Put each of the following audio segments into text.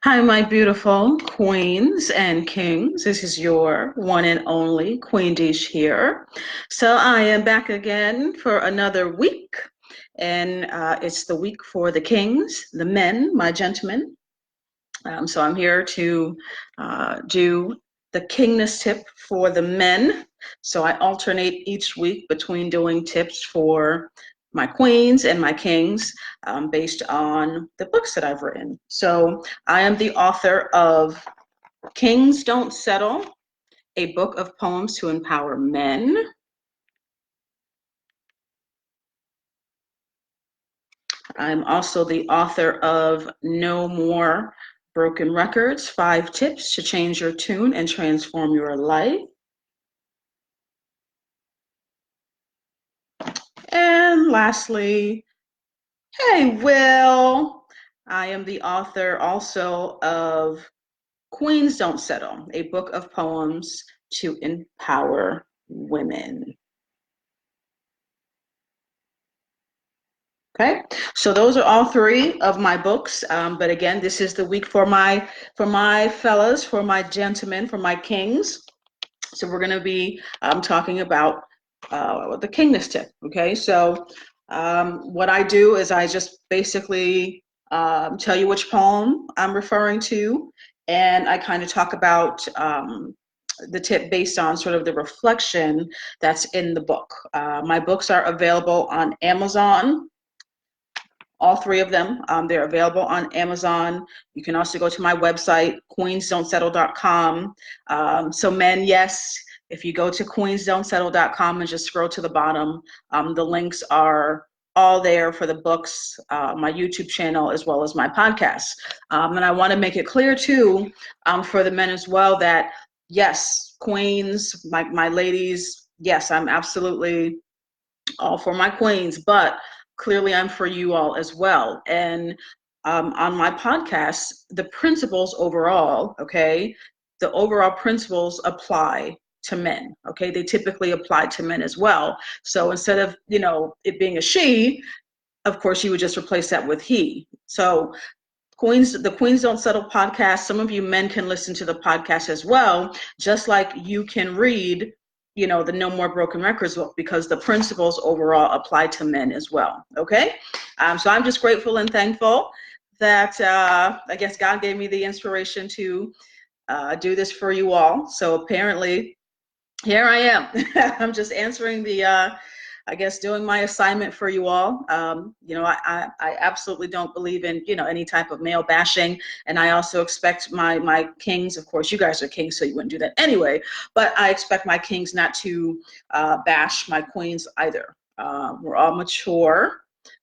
Hi, my beautiful queens and kings. This is your one and only Queen Dish here. So I am back again for another week, and it's the week for the kings, the men, my gentlemen. So I'm here to do the Kingness Tip for the men. So I alternate each week between doing tips for my queens and my kings based on the books that I've written. So I am the author of Kings Don't Settle, a book of poems to empower men. I'm also the author of No More Broken Records, 5 Tips to Change Your Tune and Transform Your Life. And lastly, hey, Will, I am the author also of Queens Don't Settle, a book of poems to empower women. Okay, so those are all 3 of my books. But again, this is the week for my fellas, for my gentlemen, for my kings. So we're going to be talking about the Kingness Tip. Okay, so what I do is I just basically tell you which poem I'm referring to, and I kind of talk about the tip based on sort of the reflection that's in the book. My books are available on Amazon. All 3 of them. They're available on Amazon. You can also go to my website, queensdon'tsettle.com. So men, yes, if you go to queensdon'tsettle.com and just scroll to the bottom, the links are all there for the books, my YouTube channel, as well as my podcast. And I want to make it clear too, for the men as well, that yes, queens, my ladies, yes, I'm absolutely all for my queens, but clearly I'm for you all as well. And on my podcast, the principles overall, okay, the overall principles apply to men, okay? They typically apply to men as well. So instead of, it being a she, of course, you would just replace that with he. So the Queens Don't Settle podcast, some of you men can listen to the podcast as well, just like you can read the No More Broken Records book, because the principles overall apply to men as well. Okay, so I'm just grateful and thankful that I guess God gave me the inspiration to do this for you all. So apparently, here I am. I'm just answering the I guess doing my assignment for you all. I absolutely don't believe in, any type of male bashing. And I also expect my kings, of course, you guys are kings, so you wouldn't do that anyway. But I expect my kings not to bash my queens either. We're all mature.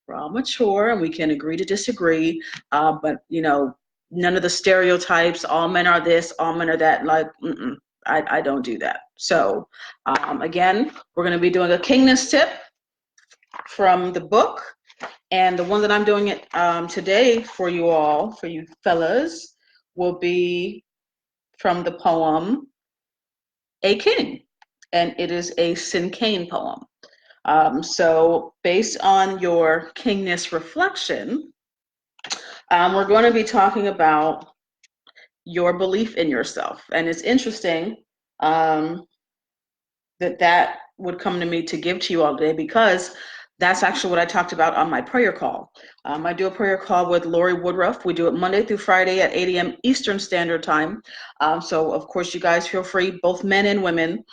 We're all mature, and we can agree to disagree. But, none of the stereotypes, all men are this, all men are that, like, I don't do that. So again, we're going to be doing a Kingness Tip from the book. And the one that I'm doing it today for you all, for you fellas, will be from the poem A King. And it is a Cinquain poem. So based on your kingness reflection, we're going to be talking about your belief in yourself. And it's interesting that would come to me to give to you all today, because that's actually what I talked about on my prayer call. I do a prayer call with Lori Woodruff. We do it Monday through Friday at 8 a.m. Eastern Standard Time. So of course you guys feel free, both men and women.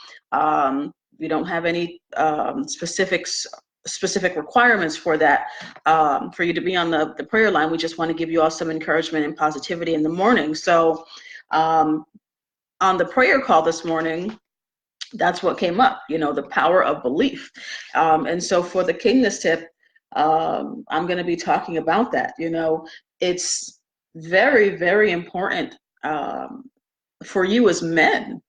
We don't have any specific requirements for that, for you to be on the prayer line. We just want to give you all some encouragement and positivity in the morning. So on the prayer call this morning, that's what came up, the power of belief. And so for the Kingness Tip, I'm going to be talking about that. It's very, very important for you as men.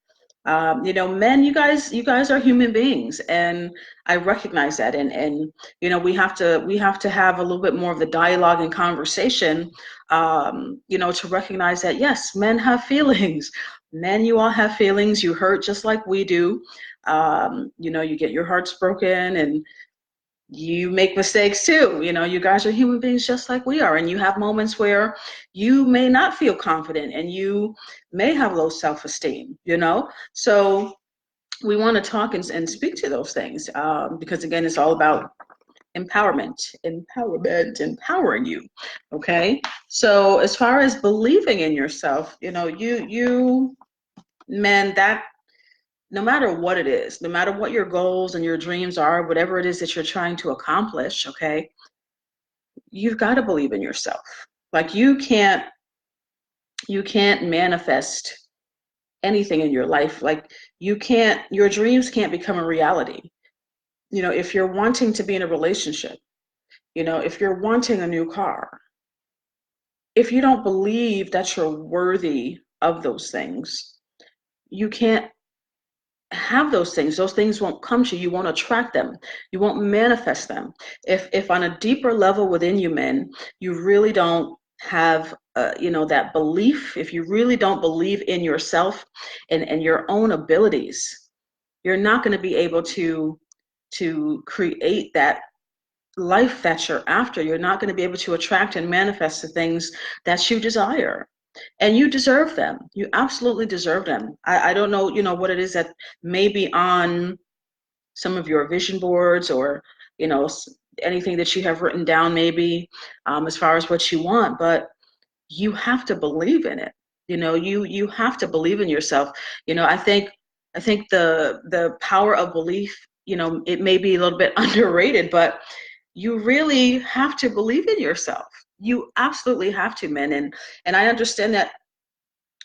Men, you guys are human beings, and I recognize that. And we have to have a little bit more of the dialogue and conversation, to recognize that yes, men have feelings. Men, you all have feelings. You hurt just like we do. You get your hearts broken, and You make mistakes too. You know, you guys are human beings just like we are. And you have moments where you may not feel confident and you may have low self-esteem, you know? So we want to talk and speak to those things because, again, it's all about empowering you. Okay. So as far as believing in yourself, you know, man, that no matter what it is, no matter what your goals and your dreams are, whatever it is that you're trying to accomplish, okay, you've got to believe in yourself. Like you can't manifest anything in your life. Like your dreams can't become a reality. You know, if you're wanting to be in a relationship, you know, if you're wanting a new car, if you don't believe that you're worthy of those things, you can't have those things. Those things won't come to you. You won't attract them. You won't manifest them. If on a deeper level within you, men, you really don't have, you know, that belief. If you really don't believe in yourself and your own abilities, you're not going to be able to create that life that you're after. You're not going to be able to attract and manifest the things that you desire. And you deserve them. You absolutely deserve them. I don't know, you know, what it is that may be on some of your vision boards or, you know, anything that you have written down maybe as far as what you want, but you have to believe in it. You know, you have to believe in yourself. You know, I think the power of belief, you know, it may be a little bit underrated, but you really have to believe in yourself. You absolutely have to, men. And I understand that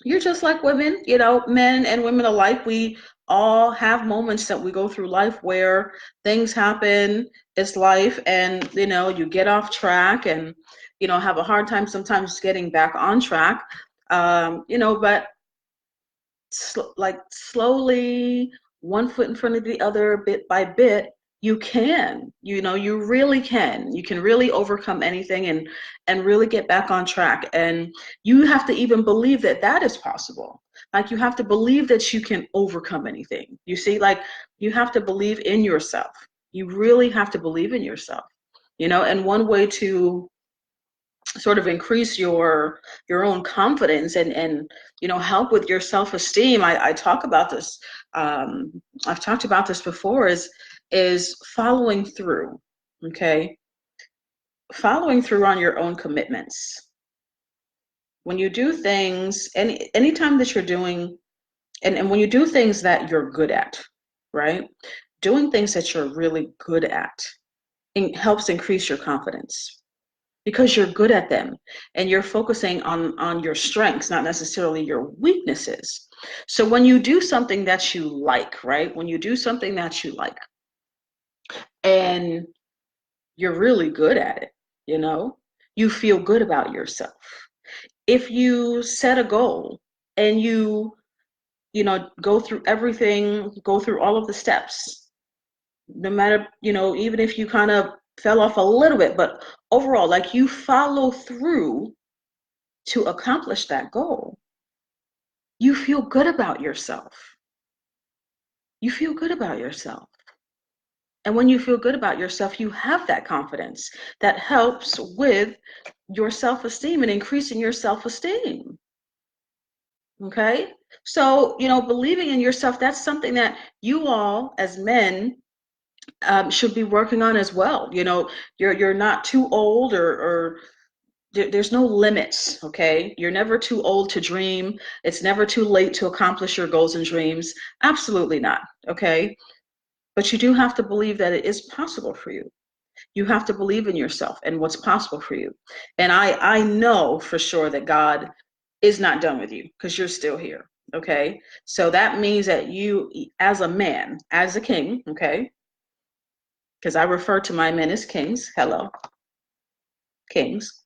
you're just like women, you know, men and women alike. We all have moments that we go through life where things happen. It's life, and you know, you get off track, and you know, have a hard time sometimes getting back on track. You know, but like slowly, one foot in front of the other, bit by bit, you can, you know, you really can. You can really overcome anything and really get back on track. And you have to even believe that that is possible. Like you have to believe that you can overcome anything. You see, like you have to believe in yourself. You really have to believe in yourself. You know, and one way to sort of increase your own confidence and you know, help with your self-esteem. I talk about this, I've talked about this before, is following through. Okay, following through on your own commitments. When you do things, anytime that you're doing, and when you do things that you're good at, right, doing things that you're really good at, it helps increase your confidence because you're good at them and you're focusing on your strengths, not necessarily your weaknesses. So when you do something that you like, right? When you do something that you like and you're really good at it, you know, you feel good about yourself. If you set a goal and you know, go through everything, go through all of the steps, no matter, you know, even if you kind of fell off a little bit, but overall, like you follow through to accomplish that goal, you feel good about yourself. You feel good about yourself. And when you feel good about yourself, you have that confidence that helps with your self-esteem and increasing your self-esteem. Okay? So, you know, believing in yourself, that's something that you all as men should be working on as well. You know, you're not too old or there's no limits. Okay, you're never too old to dream. It's never too late to accomplish your goals and dreams. Absolutely not. Okay, but you do have to believe that it is possible for you. You have to believe in yourself and what's possible for you. And I know for sure that God is not done with you because you're still here. Okay, so that means that you, as a man, as a king, okay, because I refer to my men as kings. Hello, kings.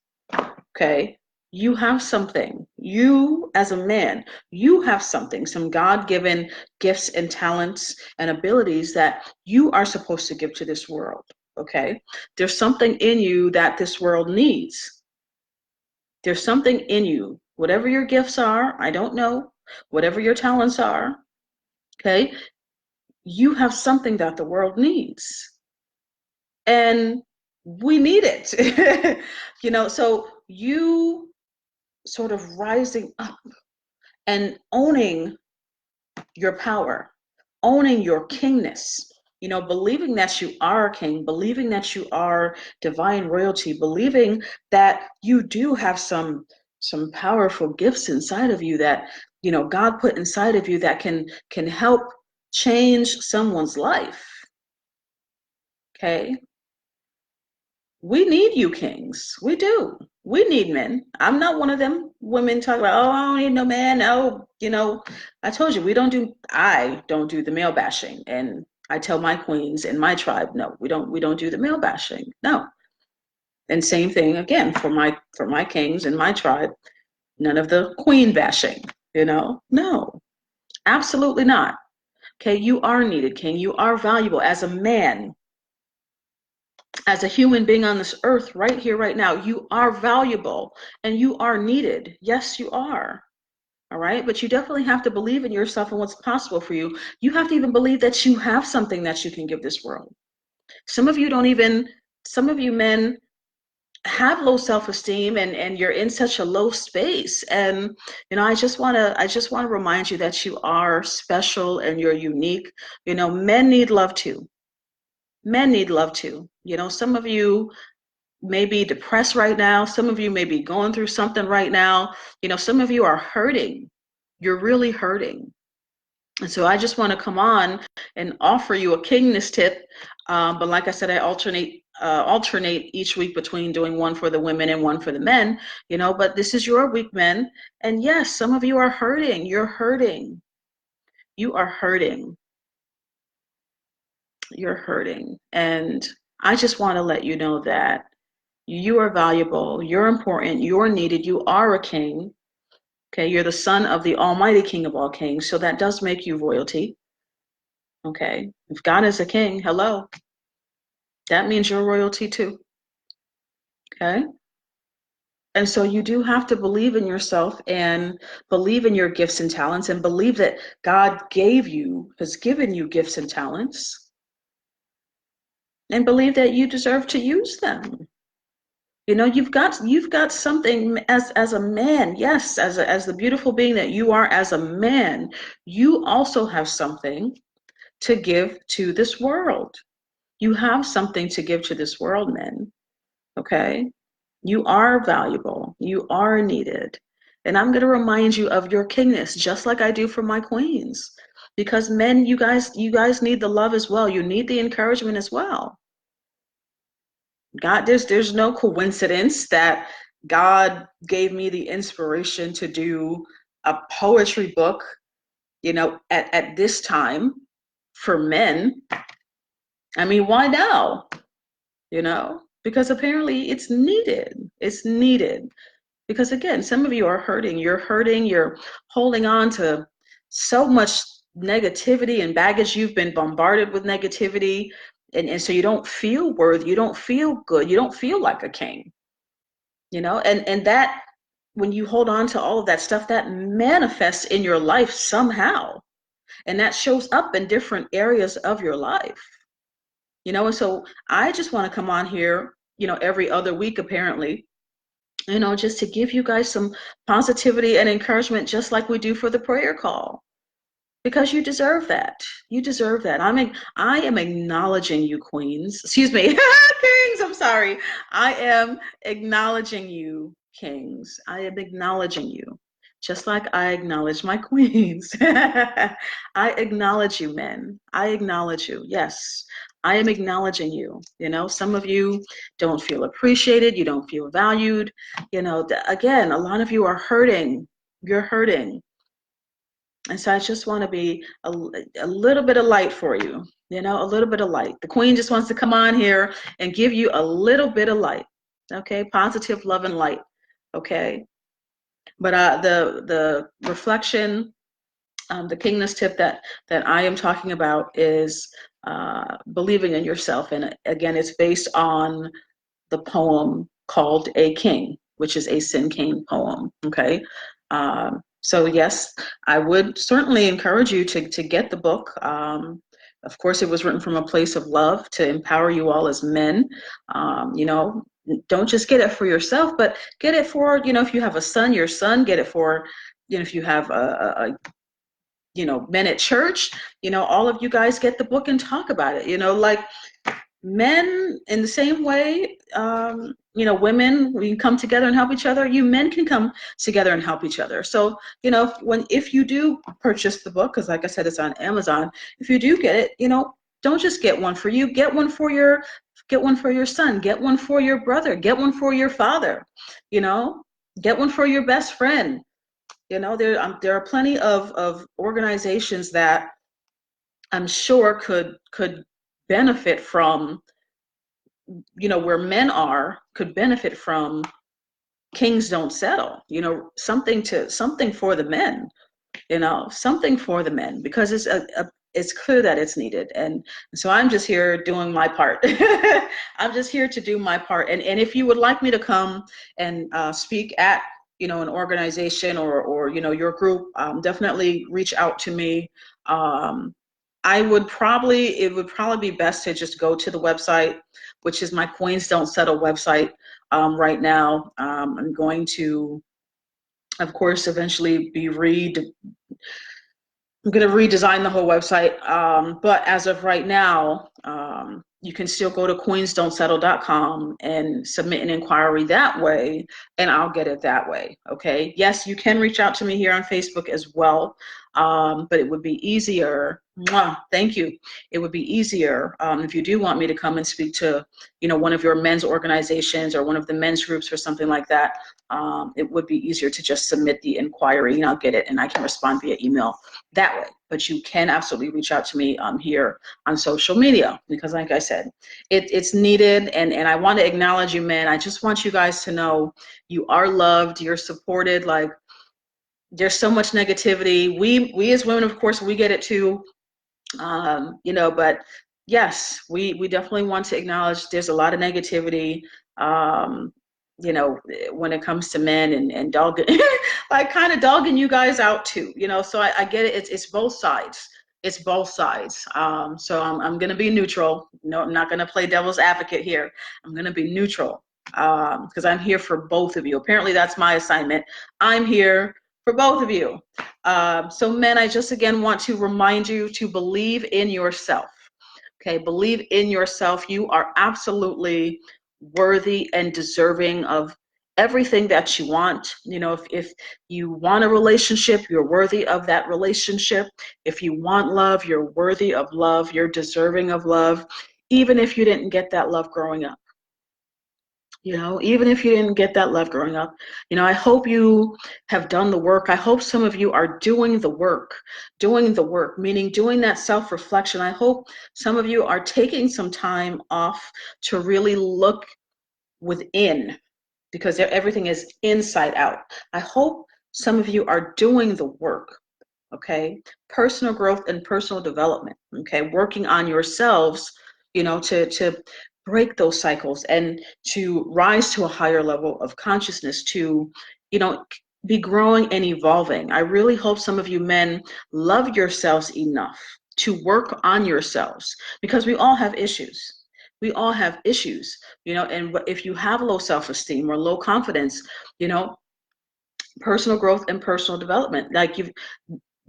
Okay, you have something. You, as a man, you have something, some God-given gifts and talents and abilities that you are supposed to give to this world. Okay, there's something in you that this world needs. There's something in you, whatever your gifts are, I don't know, whatever your talents are, okay, you have something that the world needs. And we need it. So you sort of rising up and owning your power, owning your kingness, believing that you are a king, believing that you are divine royalty, believing that you do have some powerful gifts inside of you that, God put inside of you that can help change someone's life. Okay? We need you kings. We do. We need men. I'm not one of them women talking about, oh, I don't need no man. Oh, I told you I don't do the male bashing. And I tell my queens in my tribe, no, we don't do the male bashing. No. And same thing again for my kings in my tribe, none of the queen bashing, No. Absolutely not. Okay, you are needed, king. You are valuable as a man. As a human being on this earth right here, right now, you are valuable and you are needed. Yes, you are. All right. But you definitely have to believe in yourself and what's possible for you. You have to even believe that you have something that you can give this world. Some of you men have low self-esteem and you're in such a low space. And, I just want to remind you that you are special and you're unique. Men need love too. Men need love too. Some of you may be depressed right now. Some of you may be going through something right now. Some of you are hurting. You're really hurting. And so I just want to come on and offer you a Kingness Tip. But like I said, I alternate each week between doing one for the women and one for the men, but this is your week, men. And yes, some of you are hurting. You're hurting. You are hurting. You're hurting. And I just want to let you know that you are valuable, you're important, you're needed, you are a king. Okay, you're the son of the Almighty King of all kings, so that does make you royalty. Okay, if God is a king, hello, that means you're royalty too. Okay, and so you do have to believe in yourself and believe in your gifts and talents and believe that God has given you gifts and talents and believe that you deserve to use them. You've got something as a man. Yes, as the beautiful being that you are as a man, you also have something to give to this world. You have something to give to this world, men. Okay? You are valuable. You are needed. And I'm going to remind you of your kingness, just like I do for my queens. Because men, you guys need the love as well. You need the encouragement as well. God, there's no coincidence that God gave me the inspiration to do a poetry book, at this time for men. I mean, why now? Because apparently it's needed. It's needed. Because again, some of you are hurting. You're hurting. You're holding on to so much negativity and baggage. You've been bombarded with negativity. And so you don't feel worthy. You don't feel good. You don't feel like a king. And that when you hold on to all of that stuff, that manifests in your life somehow. And that shows up in different areas of your life. And so I just want to come on here, every other week apparently, just to give you guys some positivity and encouragement, just like we do for the prayer call. Because you deserve that. You deserve that. I am acknowledging you, queens. Excuse me, kings. I'm sorry. I am acknowledging you, kings. I am acknowledging you, just like I acknowledge my queens. I acknowledge you, men. I acknowledge you. Yes, I am acknowledging you. Some of you don't feel appreciated. You don't feel valued. Again, a lot of you are hurting. You're hurting. And so I just want to be a little bit of light for you, a little bit of light. The queen just wants to come on here and give you a little bit of light, okay? Positive love and light, okay? But the reflection, the Kingness Tip that I am talking about is believing in yourself. And again, it's based on the poem called A King, which is a Sin Cane poem, okay? So yes, I would certainly encourage you to get the book. Of course, it was written from a place of love to empower you all as men. You know, don't just get it for yourself, but get it for, you know, if you have a son, your son, get it for, you know, if you have you know, men at church, you know, all of you guys get the book and talk about it, you know, like men in the same way, you know, women, we can come together and help each other. You men can come together and help each other. So, you know, if you do purchase the book, because like I said, it's on Amazon, if you do get it, you know, don't just get one for you, get one for your son, get one for your brother, get one for your father, you know, get one for your best friend. You know, there are plenty of organizations that I'm sure could benefit from, you know, where men are, could benefit from Kings Don't Settle, you know, something for the men, you know, something for the men, because it's clear that it's needed. And so I'm just here doing my part. I'm just here to do my part. And if you would like me to come and speak at, you know, an organization or you know, your group, definitely reach out to me. It would probably be best to just go to the website, which is my Coins Don't Settle website. Right now, I'm going to, of course, eventually I'm going to redesign the whole website. But as of right now, you can still go to coinsdon'tsettle.com and submit an inquiry that way, and I'll get it that way. Okay. Yes, you can reach out to me here on Facebook as well. But it would be easier. Thank you. It would be easier if you do want me to come and speak to, you know, one of your men's organizations or one of the men's groups or something like that. It would be easier to just submit the inquiry and I'll get it and I can respond via email that way. But you can absolutely reach out to me here on social media, because like I said, it's needed, and I want to acknowledge you, men. I just want you guys to know you are loved, you're supported. Like, there's so much negativity. We as women, of course, we get it too. You know, but yes, we definitely want to acknowledge there's a lot of negativity. You know, when it comes to men and dogging, like kind of dogging you guys out too, you know, so I get it. It's both sides. It's both sides. So I'm going to be neutral. No, I'm not going to play devil's advocate here. I'm going to be neutral because I'm here for both of you. Apparently that's my assignment. I'm here for both of you. So men, I just again want to remind you to believe in yourself. Okay, believe in yourself. You are absolutely worthy and deserving of everything that you want. You know, if you want a relationship, you're worthy of that relationship. If you want love, you're worthy of love. You're deserving of love, even if you didn't get that love growing up. You know, even if you didn't get that love growing up, you know, I hope you have done the work. I hope some of you are doing the work, meaning doing that self-reflection. I hope some of you are taking some time off to really look within, because everything is inside out. I hope some of you are doing the work, okay? Personal growth and personal development, okay? Working on yourselves, you know, to break those cycles and to rise to a higher level of consciousness, to, you know, be growing and evolving. I really hope some of you men love yourselves enough to work on yourselves, because we all have issues. We all have issues, you know, and if you have low self-esteem or low confidence, you know, personal growth and personal development, like you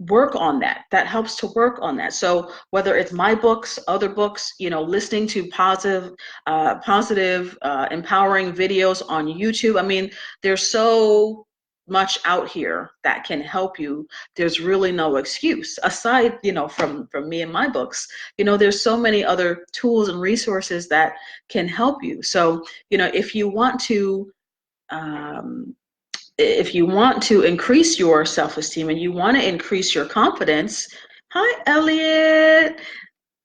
work on that. That helps to work on that. So whether it's my books, other books, you know, listening to positive, empowering videos on YouTube. I mean, there's so much out here that can help you. There's really no excuse aside, you know, from me and my books. You know, there's so many other tools and resources that can help you. So, you know, um, if you want to increase your self-esteem and you want to increase your confidence, hi Elliot.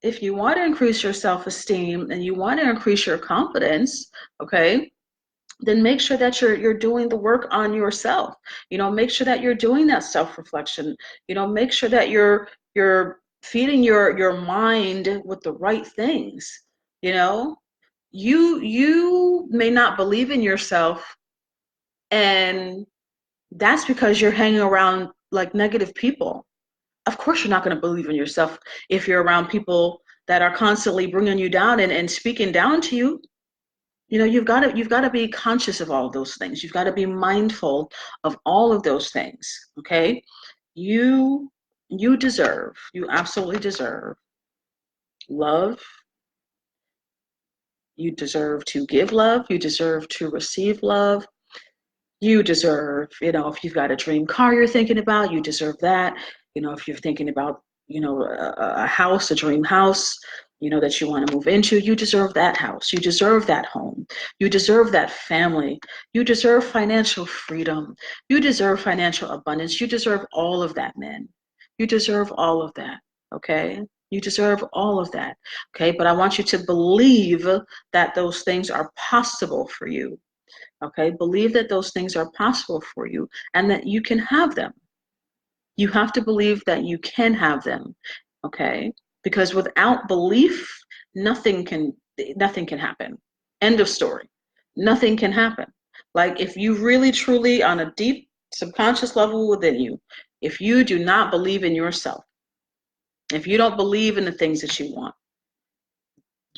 If you want to increase your self-esteem and you want to increase your confidence, okay, then make sure that you're doing the work on yourself. You know, make sure that you're doing that self-reflection. You know, make sure that you're feeding your mind with the right things. You know, you may not believe in yourself, and that's because you're hanging around like negative people. Of course, you're not going to believe in yourself if you're around people that are constantly bringing you down and speaking down to you, you've got to be conscious of all of those things. You've got to be mindful of all of those things. Okay, you you absolutely deserve love. You deserve to give love. You deserve to receive love. You deserve, if you've got a dream car you're thinking about, you deserve that. If you're thinking about, a house, a dream house, that you want to move into, you deserve that house. You deserve that home. You deserve that family. You deserve financial freedom. You deserve financial abundance. You deserve all of that, men. You deserve all of that, okay? You deserve all of that, okay? But I want you to believe that those things are possible for you. Okay, believe that those things are possible for you and that you can have them. You have to believe that you can have them. Okay, because without belief, nothing can happen. End of story. Nothing can happen. Like if you really truly on a deep subconscious level within you, if you do not believe in yourself, if you don't believe in the things that you want,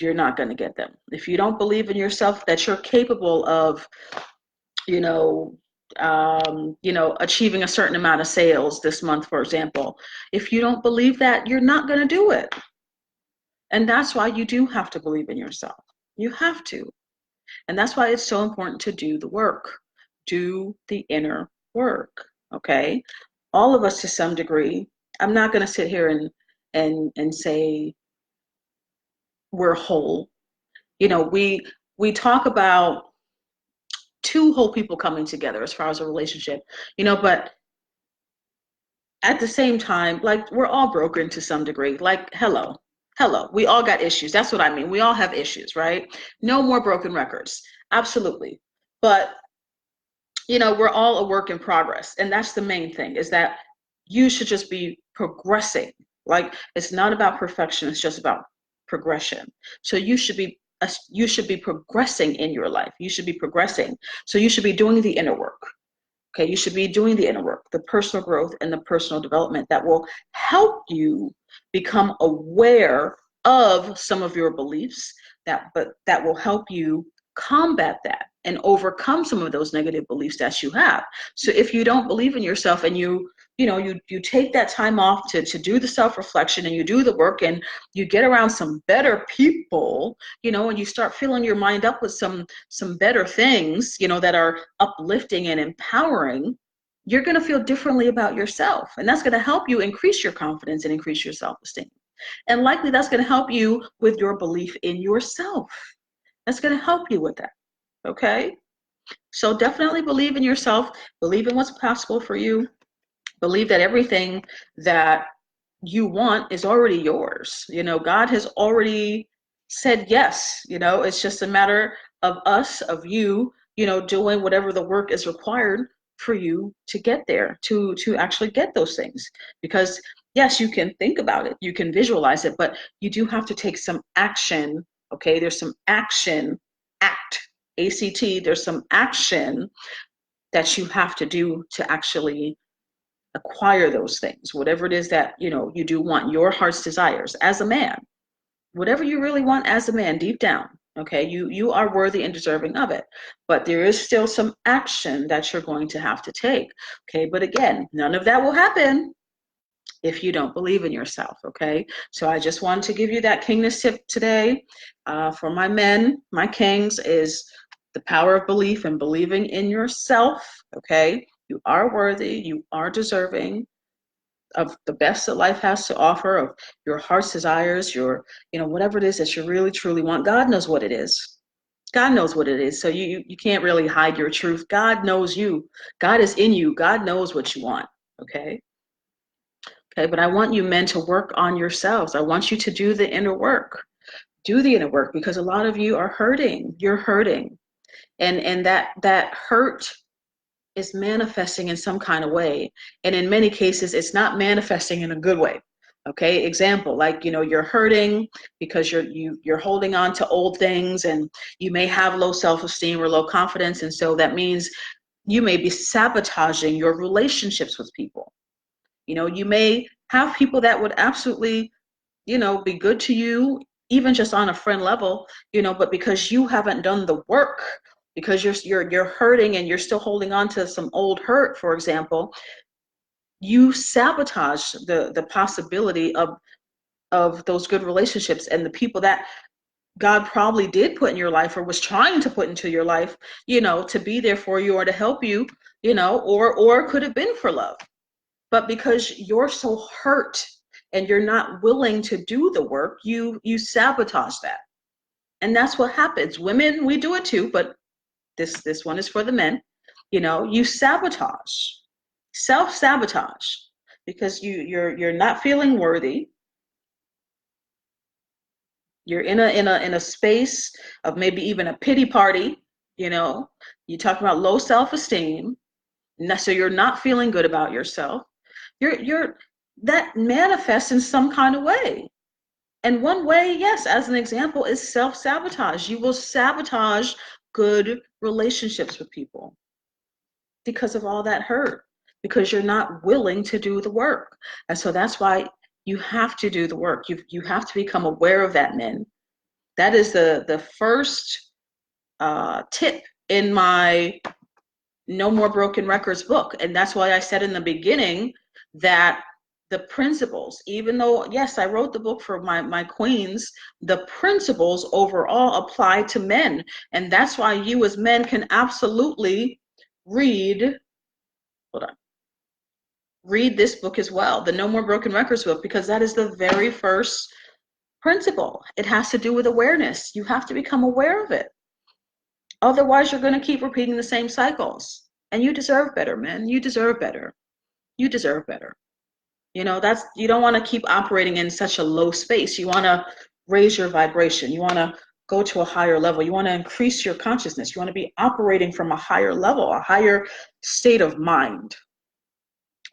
you're not going to get them. If you don't believe in yourself that you're capable of achieving a certain amount of sales this month, for example. If you don't believe that, you're not going to do it. And that's why you do have to believe in yourself. You have to. And that's why it's so important to do the work. Do the inner work. Okay? All of us to some degree. I'm not going to sit here and say we're whole. We talk about two whole people coming together as far as a relationship, but at the same time, like we're all broken to some degree. Like, hello, we all got issues. That's what I mean. We all have issues, right? No more broken records. Absolutely. But, we're all a work in progress. And that's the main thing, is that you should just be progressing. Like, it's not about perfection. It's just about progression. So you should be progressing in your life. You should be progressing. So you should be doing the inner work. Okay, you should be doing the inner work, the personal growth and the personal development that will help you become aware of some of your beliefs, that will help you combat that and overcome some of those negative beliefs that you have. So if you don't believe in yourself and you take that time off to do the self-reflection and you do the work and you get around some better people, and you start filling your mind up with some better things, that are uplifting and empowering, you're going to feel differently about yourself. And that's going to help you increase your confidence and increase your self-esteem. And likely that's going to help you with your belief in yourself. That's going to help you with that. Okay? So definitely believe in yourself. Believe in what's possible for you. Believe that everything that you want is already yours. God has already said yes. It's just a matter of us, of you, doing whatever the work is required for you to get there, to actually get those things. Because yes, you can think about it, you can visualize it, but you do have to take some action. Okay, there's some action, ACT, there's some action that you have to do to actually acquire those things, whatever it is that you do want, your heart's desires as a man, whatever you really want as a man deep down. Okay, you are worthy and deserving of it, but there is still some action that you're going to have to take. Okay, but again, none of that will happen if you don't believe in yourself. Okay, so I just wanted to give you that kingness tip today. For my men, my kings, is the power of belief and believing in yourself. Okay, you are worthy, you are deserving of the best that life has to offer, of your heart's desires, your, whatever it is that you really truly want. God knows what it is. God knows what it is. So you can't really hide your truth. God knows you. God is in you. God knows what you want. Okay. Okay. But I want you men to work on yourselves. I want you to do the inner work. Do the inner work, because a lot of you are hurting. You're hurting. And that hurt is manifesting in some kind of way. And in many cases, it's not manifesting in a good way. Okay, example, like, you're hurting because you're holding on to old things, and you may have low self-esteem or low confidence. And so that means you may be sabotaging your relationships with people. You may have people that would absolutely, be good to you, even just on a friend level, but because you haven't done the work, because you're hurting and you're still holding on to some old hurt, for example, you sabotage the possibility of those good relationships and the people that God probably did put in your life or was trying to put into your life, to be there for you or to help you, or could have been for love. But because you're so hurt and you're not willing to do the work, you sabotage that. And that's what happens. Women, we do it too, but this one is for the men. You sabotage, self-sabotage, because you're not feeling worthy. You're in a space of maybe even a pity party. You talk about low self-esteem, so you're not feeling good about yourself. You're that manifests in some kind of way. And one way, yes, as an example, is self-sabotage. You will sabotage good relationships with people because of all that hurt, because you're not willing to do the work. And so that's why you have to do the work. You have to become aware of that, men. That is the first tip in my No More Broken Records book. And that's why I said in the beginning that the principles, even though, yes, I wrote the book for my queens, the principles overall apply to men. And that's why you as men can absolutely read this book as well, the No More Broken Records book, because that is the very first principle. It has to do with awareness. You have to become aware of it. Otherwise, you're going to keep repeating the same cycles. And you deserve better, men. You deserve better. You deserve better. You don't want to keep operating in such a low space. You want to raise your vibration. You want to go to a higher level. You want to increase your consciousness. You want to be operating from a higher level, a higher state of mind,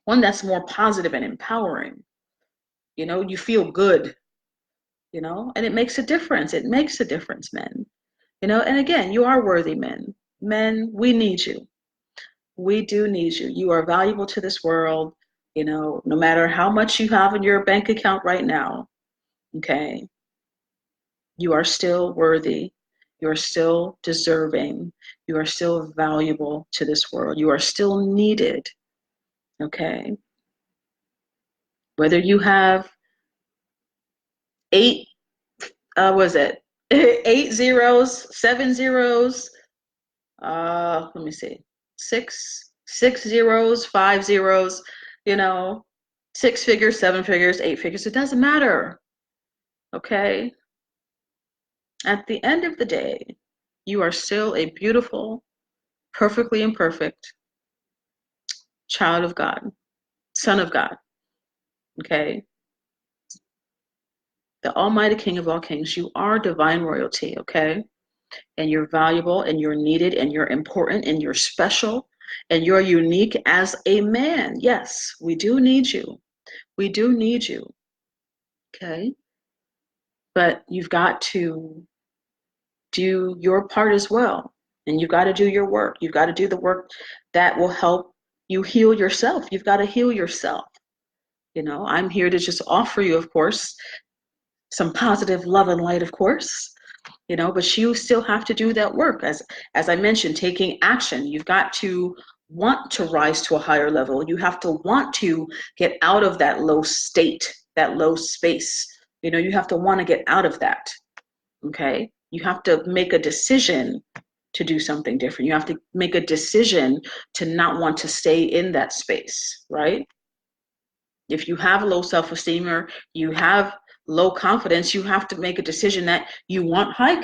one that's more positive and empowering. You feel good, and it makes a difference. It makes a difference, men. And again, you are worthy, men. Men, we need you. We do need you. You are valuable to this world, no matter how much you have in your bank account right now, okay? You are still worthy. You are still deserving. You are still valuable to this world. You are still needed, okay? Whether you have eight, was it? 8 zeros, 7 zeros, let me see, six zeros, 5 zeros, 6 figures, 7 figures, 8 figures, it doesn't matter, okay? At the end of the day, you are still a beautiful, perfectly imperfect child of God, son of God, okay? The Almighty King of all kings. You are divine royalty, okay? And you're valuable and you're needed and you're important and you're special and you're unique as a man. Yes, we do need you. We do need you, okay? But you've got to do your part as well. And you've got to do your work. You've got to do the work that will help you heal yourself. You've got to heal yourself. I'm here to just offer you, of course, some positive love and light, of course, but you still have to do that work. As I mentioned, taking action. You've got to want to rise to a higher level. You have to want to get out of that low state, that low space. You have to want to get out of that, okay? You have to make a decision to do something different. You have to make a decision to not want to stay in that space, right? If you have low self-esteem or you have low confidence, you have to make a decision that you want high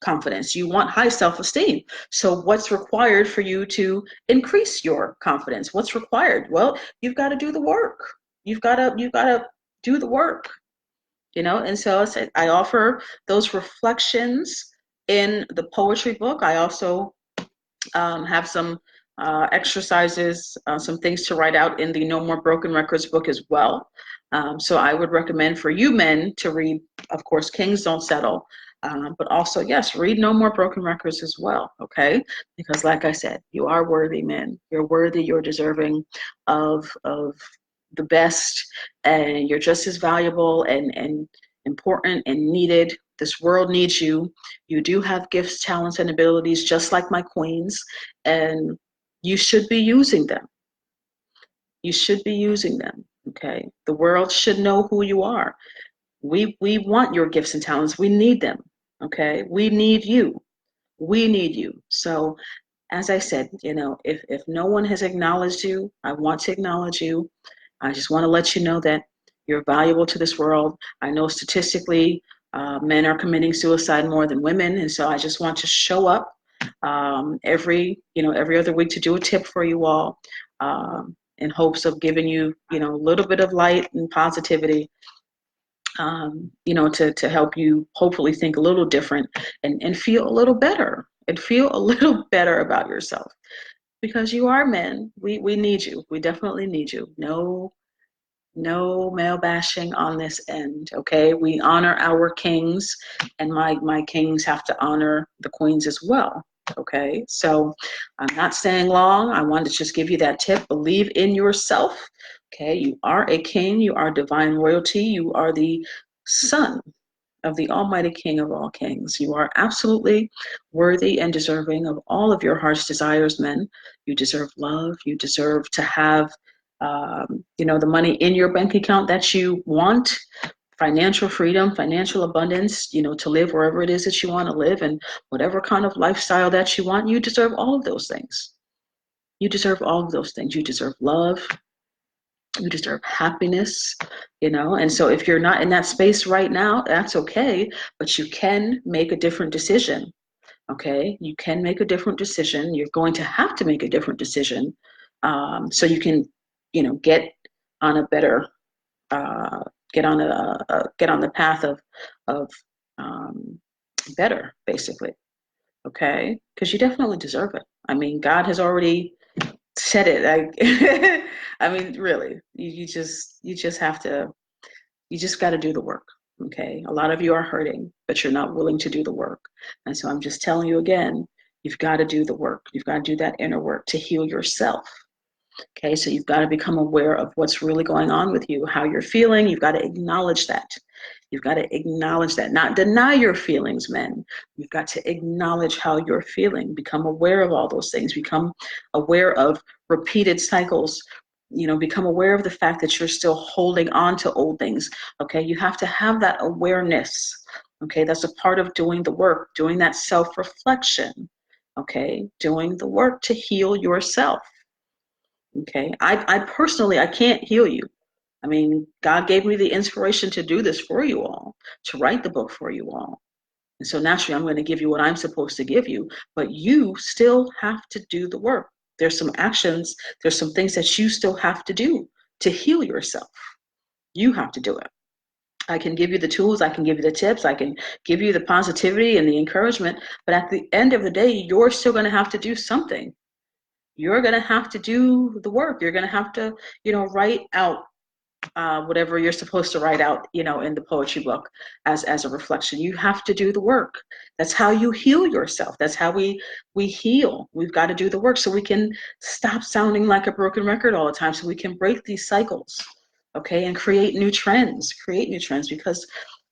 confidence, you want high self-esteem. So what's required for you to increase your confidence? What's required? Well, you've got to do the work. You've got to do the work, and so I offer those reflections in the poetry book. I also have some exercises, some things to write out in the No More Broken Records book as well. So I would recommend for you men to read, of course, Kings Don't Settle, but also, yes, read No More Broken Records as well, okay? Because like I said, you are worthy, men. You're worthy, you're deserving of the best, and you're just as valuable and important and needed. This world needs you. You do have gifts, talents, and abilities just like my queens, and you should be using them. You should be using them. Okay. The world should know who you are. We want your gifts and talents. We need them. Okay. We need you. We need you. So as I said, if no one has acknowledged you, I want to acknowledge you. I just want to let you know that you're valuable to this world. I know statistically, men are committing suicide more than women, and so I just want to show up every other week to do a tip for you all, in hopes of giving you, a little bit of light and positivity, to help you hopefully think a little different and feel a little better and feel a little better about yourself, because you are men. We need you. We definitely need you. No male bashing on this end. Okay, we honor our kings, and my kings have to honor the queens as well. Okay, so I'm not staying long. I wanted to just give you that tip. Believe in yourself. Okay, you are a king. You are divine royalty. You are the son of the Almighty King of all kings. You are absolutely worthy and deserving of all of your heart's desires, men. You deserve love. You deserve to have, the money in your bank account that you want, financial freedom, financial abundance, to live wherever it is that you want to live, and whatever kind of lifestyle that you want. You deserve all of those things. You deserve all of those things. You deserve love. You deserve happiness, and so if you're not in that space right now, that's okay, but you can make a different decision. Okay, you can make a different decision. You're going to have to make a different decision, so you can, get on a better, get on the path of um, better, basically. Okay, because you definitely deserve it. I mean, God has already said it. I mean, really, you just have to, you just got to do the work. Okay, a lot of you are hurting, but you're not willing to do the work, and so I'm just telling you again, you've got to do the work. You've got to do that inner work to heal yourself. Okay, so you've got to become aware of what's really going on with you, how you're feeling. You've got to acknowledge that. You've got to acknowledge that, not deny your feelings, men. You've got to acknowledge how you're feeling, become aware of all those things, become aware of repeated cycles, become aware of the fact that you're still holding on to old things. Okay, you have to have that awareness. Okay, that's a part of doing the work, doing that self-reflection. Okay, doing the work to heal yourself. Okay, I personally, I can't heal you. I mean, God gave me the inspiration to do this for you all, to write the book for you all. And so naturally, I'm going to give you what I'm supposed to give you, but you still have to do the work. There's some actions, there's some things that you still have to do to heal yourself. You have to do it. I can give you the tools, I can give you the tips, I can give you the positivity and the encouragement, but at the end of the day, you're still going to have to do something. You're going to have to do the work. You're going to have to, write out whatever you're supposed to write out, in the poetry book as a reflection. You have to do the work. That's how you heal yourself. That's how we heal. We've got to do the work so we can stop sounding like a broken record all the time, so we can break these cycles, okay, and create new trends, because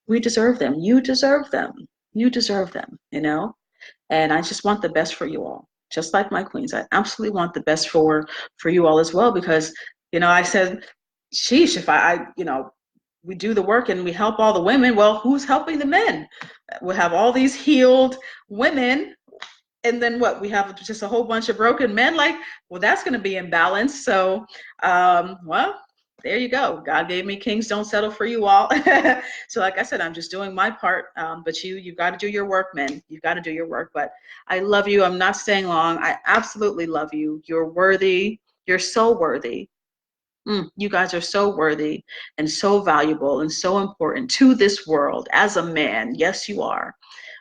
we deserve them. You deserve them. You deserve them, and I just want the best for you all. Just like my queens, I absolutely want the best for you all as well, because I said, sheesh, if we do the work and we help all the women, well, who's helping the men? We have all these healed women, and then what? We have just a whole bunch of broken men. Like, well, that's going to be imbalanced. So, well, there you go. God gave me kings. Don't settle for you all. So, like I said, I'm just doing my part. But you've got to do your work, men. You've got to do your work. But I love you. I'm not staying long. I absolutely love you. You're worthy. You're so worthy. You guys are so worthy and so valuable and so important to this world as a man. Yes, you are.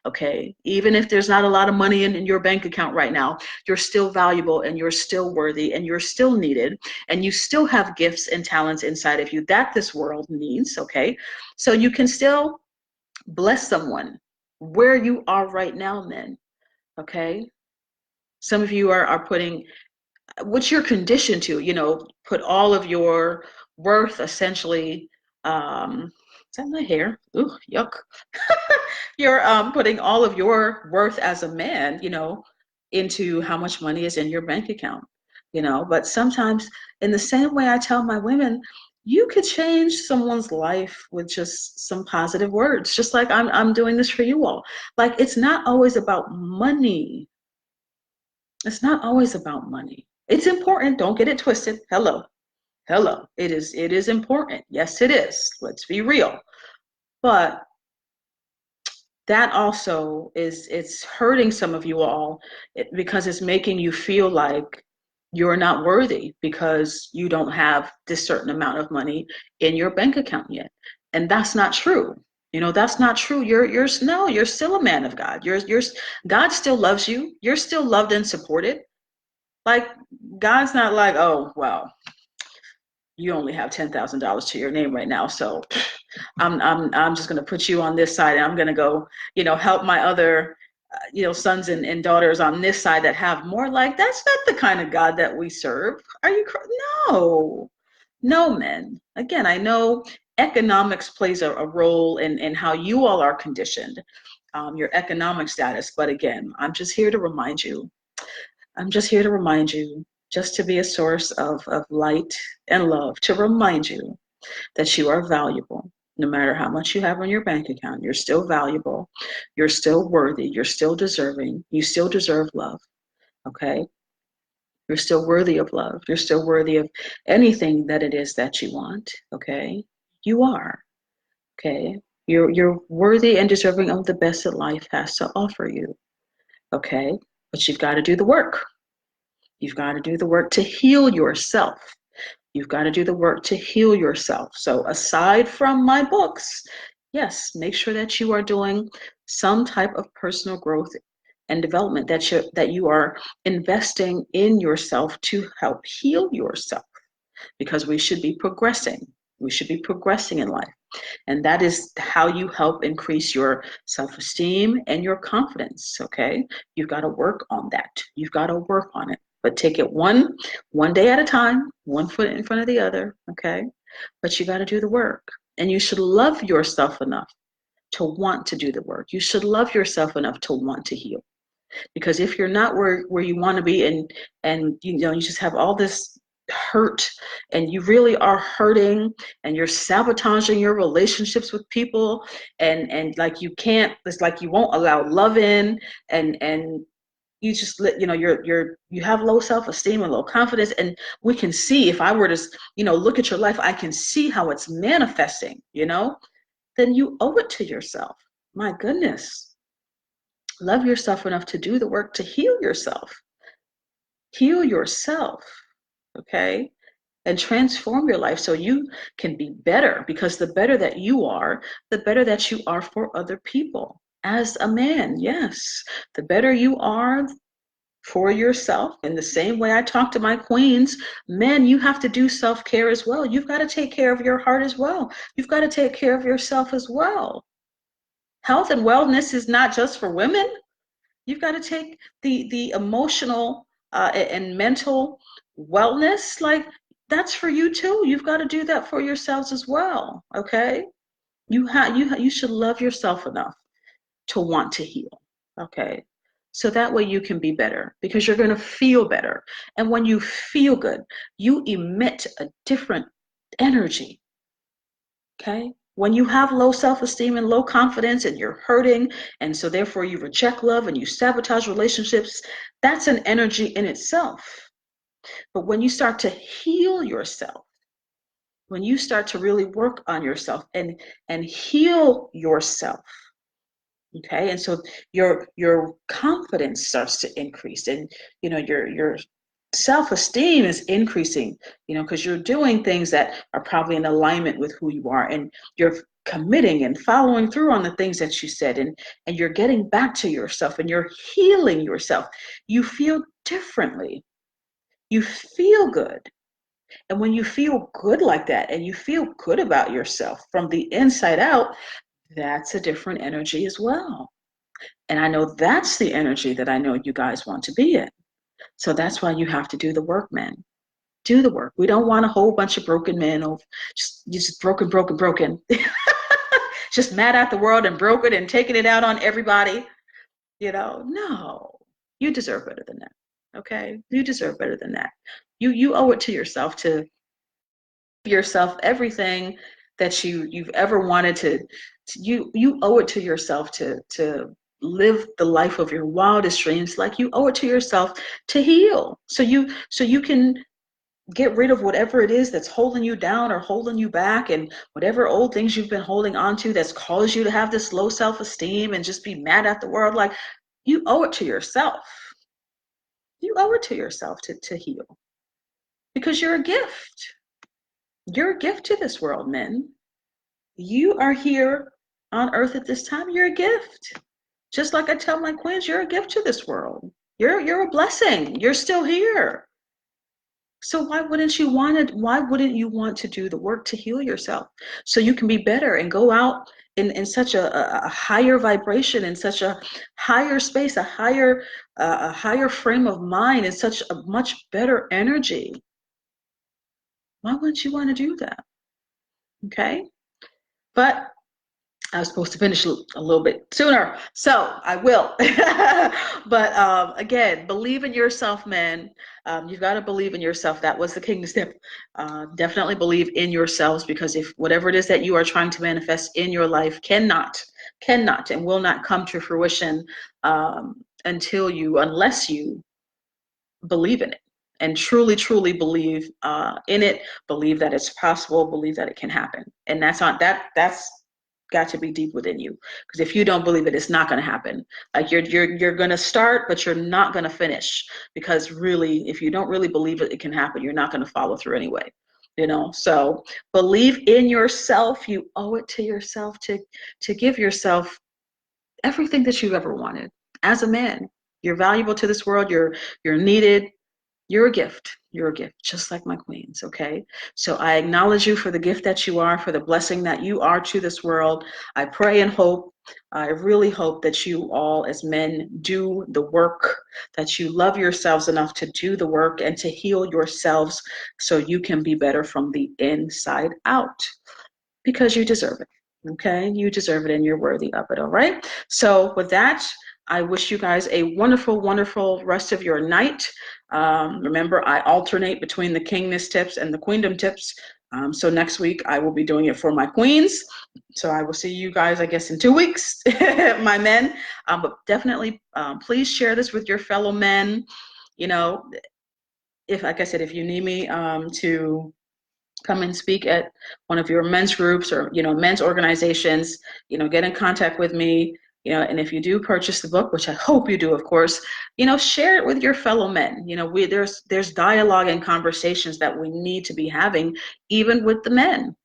Okay. Even if there's not a lot of money in your bank account right now, you're still valuable and you're still worthy and you're still needed, and you still have gifts and talents inside of you that this world needs. Okay. So you can still bless someone where you are right now, men. Okay. Some of you are putting, which you're conditioned to, put all of your worth essentially, is that my hair? Ooh, yuck. You're putting all of your worth as a man, into how much money is in your bank account, But sometimes, in the same way I tell my women, you could change someone's life with just some positive words, just like I'm doing this for you all. Like, it's not always about money. It's not always about money. It's important. Don't get it twisted. Hello. Hello. It is important. Yes, it is. Let's be real. But that also it's hurting some of you all, because it's making you feel like you're not worthy because you don't have this certain amount of money in your bank account yet. And that's not true. That's not true. You're still a man of God. God still loves you. You're still loved and supported. Like, God's not like, oh, well, you only have $10,000 to your name right now, so I'm just going to put you on this side, and I'm going to go, help my other, sons and daughters on this side that have more. Like, that's not the kind of God that we serve. Are you? No, no, men. Again, I know economics plays a role in how you all are conditioned, your economic status. But again, I'm just here to remind you. I'm just here to remind you, just to be a source of light and love, to remind you that you are valuable. No matter how much you have on your bank account, you're still valuable. You're still worthy. You're still deserving. You still deserve love. Okay? You're still worthy of love. You're still worthy of anything that it is that you want. Okay? You are. Okay? You're worthy and deserving of the best that life has to offer you. Okay? But you've got to do the work. You've got to do the work to heal yourself. You've got to do the work to heal yourself. So aside from my books, yes, make sure that you are doing some type of personal growth and development, that you are investing in yourself to help heal yourself, because we should be progressing. We should be progressing in life. And that is how you help increase your self-esteem and your confidence, okay? You've got to work on that. You've got to work on it. But take it one day at a time, one foot in front of the other, okay? But you got to do the work. And you should love yourself enough to want to do the work. You should love yourself enough to want to heal. Because if you're not where you want to be, and you just have all this hurt, and you really are hurting, and you're sabotaging your relationships with people, and like you can't, it's like you won't allow love in, and you just you have low self-esteem and low confidence. And we can see, if I were to look at your life, I can see how it's manifesting. Then you owe it to yourself. My goodness. Love yourself enough to do the work to heal yourself. Heal yourself, okay? And transform your life so you can be better, because the better that you are, the better that you are for other people. As a man, yes, the better you are for yourself. In the same way I talk to my queens, men, you have to do self-care as well. You've got to take care of your heart as well. You've got to take care of yourself as well. Health and wellness is not just for women. You've got to take the emotional and mental wellness, like, that's for you too. You've got to do that for yourselves as well. Okay, you should love yourself enough to want to heal. Okay, so that way you can be better, because you're going to feel better, and when you feel good, you emit a different energy. Okay. When you have low self-esteem and low confidence, and you're hurting, and so therefore you reject love and you sabotage relationships, that's an energy in itself. But when you start to heal yourself, when you start to really work on yourself and heal yourself, okay, and so your confidence starts to increase, and your self-esteem is increasing, because you're doing things that are probably in alignment with who you are, and you're committing and following through on the things that you said, and you're getting back to yourself, and you're healing yourself. You feel differently. You feel good. And when you feel good like that, and you feel good about yourself from the inside out, that's a different energy as well. And I know that's the energy that I know you guys want to be in. So that's why you have to do the work, men. Do the work. We don't want a whole bunch of broken men, or just broken, broken, broken. Just mad at the world and broken and taking it out on everybody. No, you deserve better than that. Okay, you deserve better than that. You owe it to yourself to give yourself everything that you've ever wanted you owe it to yourself to live the life of your wildest dreams. Like, you owe it to yourself to heal, so you can get rid of whatever it is that's holding you down or holding you back, and whatever old things you've been holding on to that's caused you to have this low self-esteem and just be mad at the world. Like, you owe it to yourself. You owe it to yourself to heal, because you're a gift. You're a gift to this world, men. You are here on earth at this time. You're a gift. Just like I tell my queens, you're a gift to this world. You're a blessing. You're still here. So why wouldn't you want to do the work to heal yourself, so you can be better and go out in such a higher vibration, in such a higher space, a higher frame of mind, in such a much better energy? Why wouldn't you want to do that? Okay. But I was supposed to finish a little bit sooner, so I will. But again, believe in yourself, man. You've got to believe in yourself. That was the Kingness Tip. Definitely believe in yourselves, because if whatever it is that you are trying to manifest in your life cannot, and will not come to fruition unless you believe in it, and truly, truly believe in it. Believe that it's possible. Believe that it can happen. And that's got to be deep within you, because if you don't believe it, it's not going to happen. Like, you're going to start, but you're not going to finish, because really, if you don't really believe it can happen, you're not going to follow through anyway. So believe in yourself. You owe it to yourself to give yourself everything that you've ever wanted. As a man, you're valuable to this world. You're needed. You're a gift. You're a gift, just like my queens, okay? So I acknowledge you for the gift that you are, for the blessing that you are to this world. I pray and hope, I really hope that you all as men do the work, that you love yourselves enough to do the work and to heal yourselves, so you can be better from the inside out, because you deserve it, okay? You deserve it, and you're worthy of it, all right? So with that, I wish you guys a wonderful, wonderful rest of your night. Remember, I alternate between the Kingness Tips and the Queendom Tips. So next week, I will be doing it for my queens. So I will see you guys, I guess, in 2 weeks, my men. But definitely, please share this with your fellow men. If, like I said, if you need me to come and speak at one of your men's groups or, men's organizations, get in contact with me. And if you do purchase the book, which I hope you do, of course, share it with your fellow men. There's dialogue and conversations that we need to be having, even with the men,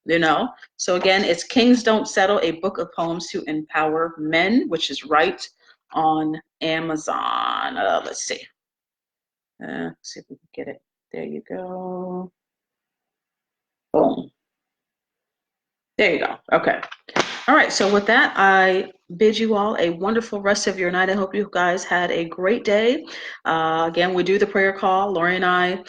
So again, it's Kings Don't Settle, a book of poems to empower men, which is right on Amazon. Let's see. See if we can get it. There you go. Boom. There you go. Okay. All right. So with that, I bid you all a wonderful rest of your night. I hope you guys had a great day. Again, we do the prayer call. Lori and I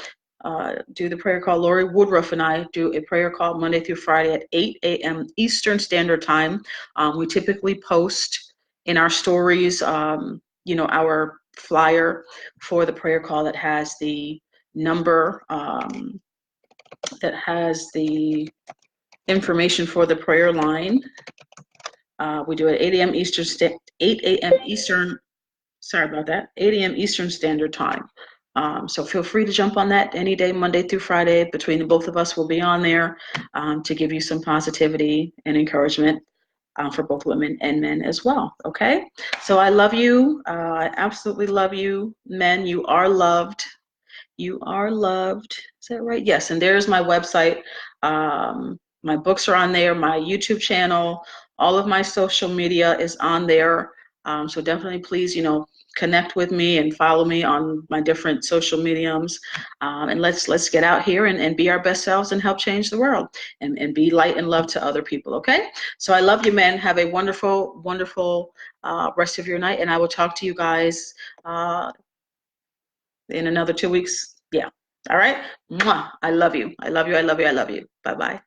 do the prayer call. Lori Woodruff and I do a prayer call Monday through Friday at 8 a.m. Eastern Standard Time. We typically post in our stories, our flyer for the prayer call that has the number, that has the information for the prayer line. We do it 8 a.m. Eastern, 8 a.m. Eastern, sorry about that, 8 a.m. Eastern Standard Time. So feel free to jump on that any day, Monday through Friday. Between the both of us, we'll be on there to give you some positivity and encouragement for both women and men as well, okay? So I love you. I absolutely love you. Men, you are loved. You are loved. Is that right? Yes, and there's my website. My books are on there, my YouTube channel, all of my social media is on there. So definitely please, connect with me and follow me on my different social mediums. And let's get out here and be our best selves and help change the world and be light and love to other people, okay? So I love you, men. Have a wonderful, wonderful rest of your night. And I will talk to you guys in another 2 weeks. Yeah. All right. Mwah. I love you. I love you. I love you. I love you. Bye bye.